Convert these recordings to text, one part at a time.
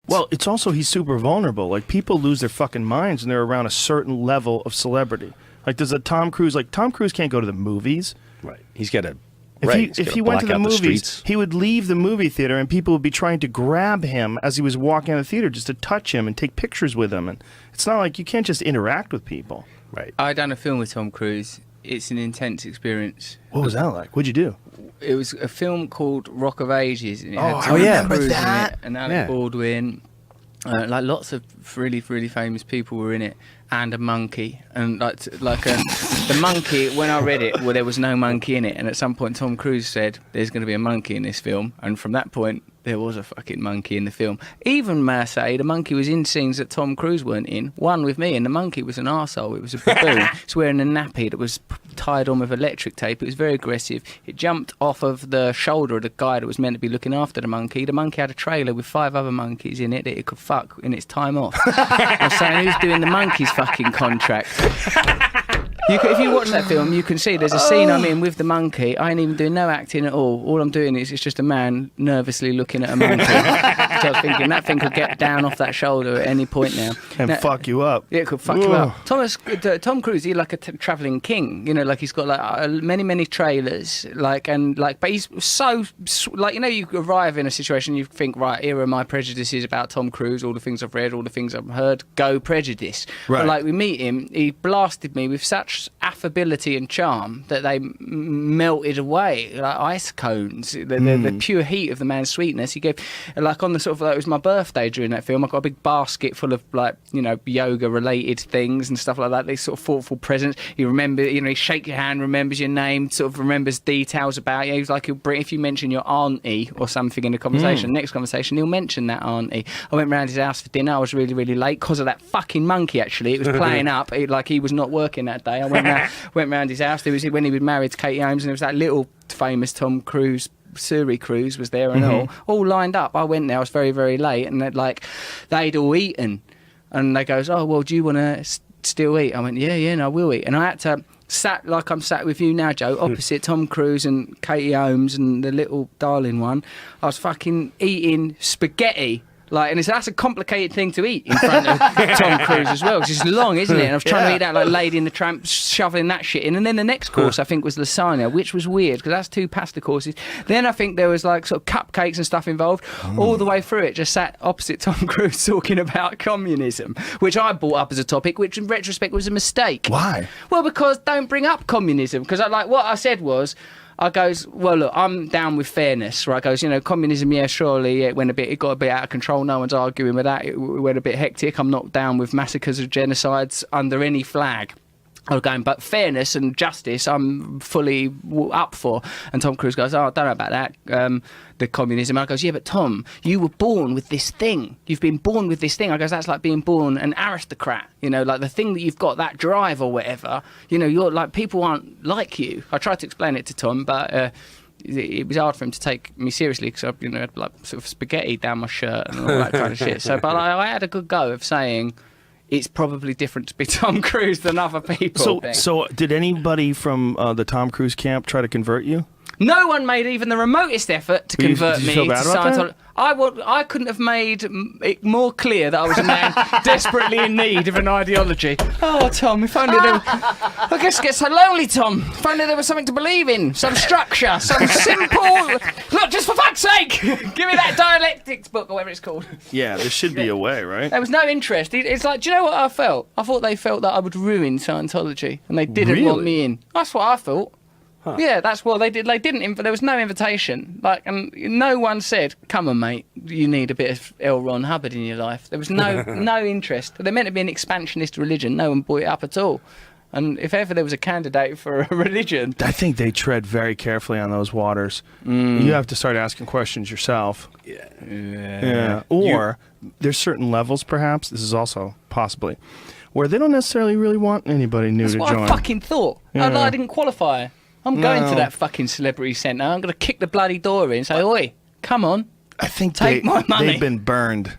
Well, it's also he's super vulnerable. Like, people lose their fucking minds when they're around a certain level of celebrity. Like, there's a Tom Cruise. Like, Tom Cruise can't go to the movies. Right. He's got to... If he went to the movies, he would leave the movie theater and people would be trying to grab him as he was walking out of the theater just to touch him and take pictures with him. And it's not like you can't just interact with people. Right. I done a film with Tom Cruise. It's an intense experience. What was that like? What'd you do? It was a film called Rock of Ages. And it I had remember Cruise that. in it, and Alec Baldwin. Like lots of really, really famous people were in it, and a monkey. And the monkey, when I read it, well, there was no monkey in it. And at some point, Tom Cruise said, "There's going to be a monkey in this film." And from that point, there was a fucking monkey in the film. Even, may I say, the monkey was in scenes that Tom Cruise weren't in. One with me, and the monkey was an arsehole. It was a baboon. It was wearing a nappy that was tied on with electric tape. It was very aggressive. It jumped off of the shoulder of the guy that was meant to be looking after the monkey. The monkey had a trailer with 5 other monkeys in it that it could fuck in its time off. I was saying, who's doing the monkey's fucking contract? If you watch that film, you can see there's a scene I'm in with the monkey. I ain't even doing no acting at all. All I'm doing is it's just a man nervously looking at a monkey. So I was thinking that thing could get down off that shoulder at any point now. And fuck you up. Yeah, it could fuck you up. Tom Cruise, he's like a travelling king. You know, like he's got like many trailers. But he's so like, you know, you arrive in a situation, you think, right, here are my prejudices about Tom Cruise, all the things I've read, all the things I've heard. Go prejudice. Right. But like we meet him, he blasted me with such affability and charm that they melted away like ice cones. The pure heat of the man's sweetness. He gave, like, on the sort of, like, it was my birthday during that film. I got a big basket full of, like, you know, yoga related things and stuff like that. These sort of thoughtful presents. You remember, you know, he shake your hand, remembers your name, sort of remembers details about you. He was like, he'll bring, if you mention your auntie or something in a conversation, next conversation, he'll mention that auntie. I went round his house for dinner. I was really, really late because of that fucking monkey, actually. It was playing up. Like, he was not working that day. I went round his house. There was when he was married to Katie Holmes, and there was that little famous Tom Cruise Surrey cruise was there and all lined up. I went there. I was very, very late, and they'd all eaten, and they goes, "Oh well, do you want to still eat?" I went, "Yeah, no, I will eat." And I had to sat like I'm sat with you now, Joe, opposite Tom Cruise and Katie Holmes and the little darling one. I was fucking eating spaghetti. Like, and that's a complicated thing to eat in front of Tom Cruise as well. 'Cause it's long, isn't it? And I was trying to eat that like Lady in the Tramp, shoveling that shit in. And then the next course, I think, was lasagna, which was weird because that's 2 pasta courses. Then I think there was like sort of cupcakes and stuff involved. All the way through it, just sat opposite Tom Cruise talking about communism, which I brought up as a topic, which in retrospect was a mistake. Why? Well, because don't bring up communism. Because what I said was, I goes, well, look, I'm down with fairness, right? I goes, you know, communism, yeah, surely it got a bit out of control. No one's arguing with that. It went a bit hectic. I'm not down with massacres or genocides under any flag. I was going, but fairness and justice, I'm fully up for. And Tom Cruise goes, oh, I don't know about that, the communism. And I goes, yeah, but Tom, you were born with this thing. You've been born with this thing. I goes, that's like being born an aristocrat. You know, like the thing that you've got, that drive or whatever, you know, you're like, people aren't like you. I tried to explain it to Tom, but it was hard for him to take me seriously because I, you know, had like sort of spaghetti down my shirt and all that kind of shit. So, but I had a good go of saying, it's probably different to be Tom Cruise than other people. So did anybody from the Tom Cruise camp try to convert you? No one made even the remotest effort to convert me to Scientology. I couldn't have made it more clear that I was a man desperately in need of an ideology. Oh, Tom, if only there... I guess it gets so lonely, Tom. If only there was something to believe in, some structure, some simple... Look, just for fuck's sake, give me that dialectics book or whatever it's called. Yeah, there should be a way, right? There was no interest. It's like, do you know what I felt? I thought they felt that I would ruin Scientology, and they didn't want me in. That's what I thought. Huh. Yeah, that's what they did. They didn't. There was no invitation. Like, and no one said, "Come on, mate, you need a bit of L. Ron Hubbard in your life." There was no interest. They're meant to be an expansionist religion. No one brought it up at all. And if ever there was a candidate for a religion, I think they tread very carefully on those waters. You have to start asking questions yourself. Yeah. Or there's certain levels, perhaps. This is also possibly where they don't necessarily really want anybody new to join. That's what I fucking thought. Yeah. I didn't qualify. I'm going to that fucking celebrity centre. I'm going to kick the bloody door in and say, oi, come on. I think take my money. They've been burned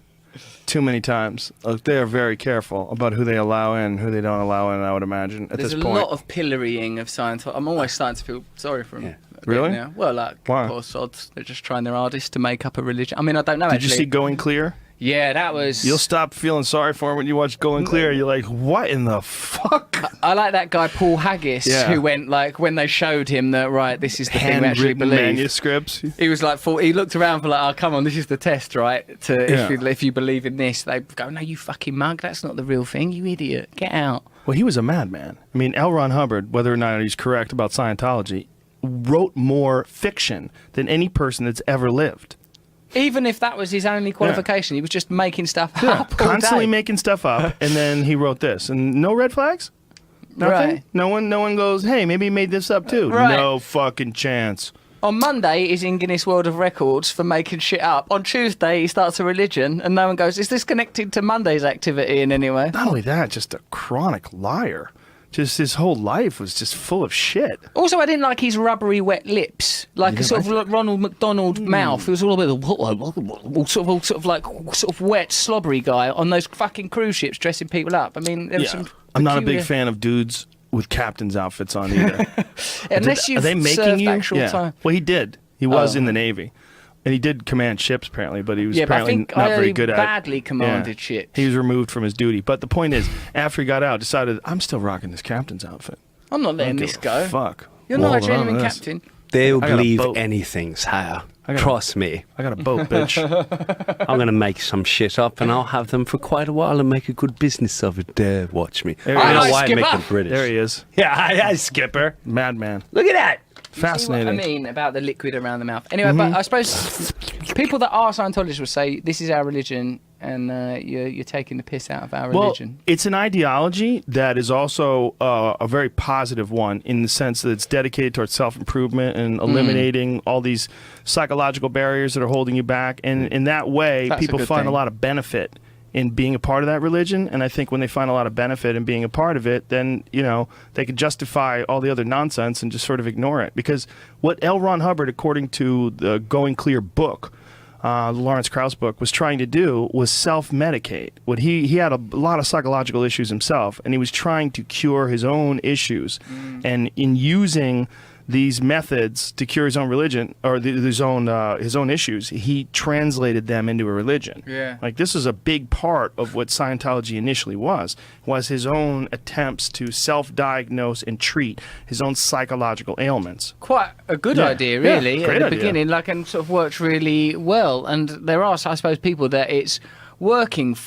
too many times. They are very careful about who they allow in, who they don't allow in, I would imagine, at this point. There's a lot of pillorying of Scientology. I'm always starting to feel sorry for them. Really? Now. Well, like, why? Poor sods. They're just trying their hardest to make up a religion. I mean, I don't know, Did you see Going Clear? Yeah, that was... You'll stop feeling sorry for him when you watch Going Clear. You're like, what in the fuck? I like that guy, Paul Haggis, who went, like, when they showed him that, right, this is the thing we actually believe. Manuscripts. He was like, he looked around for like, oh, come on, this is the test, right? If you believe in this, they go, no, you fucking mug, that's not the real thing, you idiot, get out. Well, he was a madman. I mean, L. Ron Hubbard, whether or not he's correct about Scientology, wrote more fiction than any person that's ever lived. Even if that was his only qualification, he was just making stuff up all constantly day. making stuff up, and then he wrote this. And no red flags? Nothing? Right. No one goes, hey, maybe he made this up too. Right. No fucking chance. On Monday, he's in Guinness World of Records for making shit up. On Tuesday, he starts a religion, and no one goes, is this connected to Monday's activity in any way? Not only that, just a chronic liar. Just his whole life was just full of shit. Also, I didn't like his rubbery wet lips, like a sort of like Ronald McDonald mouth. It was all a bit of sort of wet, slobbery guy on those fucking cruise ships dressing people up. I mean, there was some I'm not a big fan of dudes with captain's outfits on either. Unless you've are they making served you? actual time. Well, he did. He was in the Navy. And he did command ships, apparently, but he was apparently but I think not very good at it. badly commanded ships. He was removed from his duty. But the point is, after he got out, decided, I'm still rocking this captain's outfit. I'm not letting this go. Fuck. You're not a genuine captain. They'll believe anything, sire. Trust me. I got a boat, bitch. I'm going to make some shit up and I'll have them for quite a while and make a good business of it. Dare watch me. There I he know is. why I make Skipper. them British. There he is. Yeah, Skipper. Madman. Look at that. Fascinating. See what I mean about the liquid around the mouth. Anyway, but I suppose people that are Scientologists will say this is our religion, and you're taking the piss out of our religion. Well, it's an ideology that is also a very positive one in the sense that it's dedicated towards self-improvement and eliminating all these psychological barriers that are holding you back. And in that way, That's people a good find thing. a lot of benefit in being a part of that religion. And I think when they find a lot of benefit in being a part of it, then, you know, they can justify all the other nonsense and just sort of ignore it. Because what L. Ron Hubbard, according to the Going Clear book, the Lawrence Krauss book, was trying to do was self-medicate. What he had a lot of psychological issues himself, and he was trying to cure his own issues. And in using these methods to cure his own religion or his own issues, he translated them into a religion. Yeah. Like this is a big part of what Scientology initially was his own attempts to self-diagnose and treat his own psychological ailments. Quite a good idea, really, great at the idea. beginning, like, and sort of worked really well. And there are, I suppose, people that it's working for.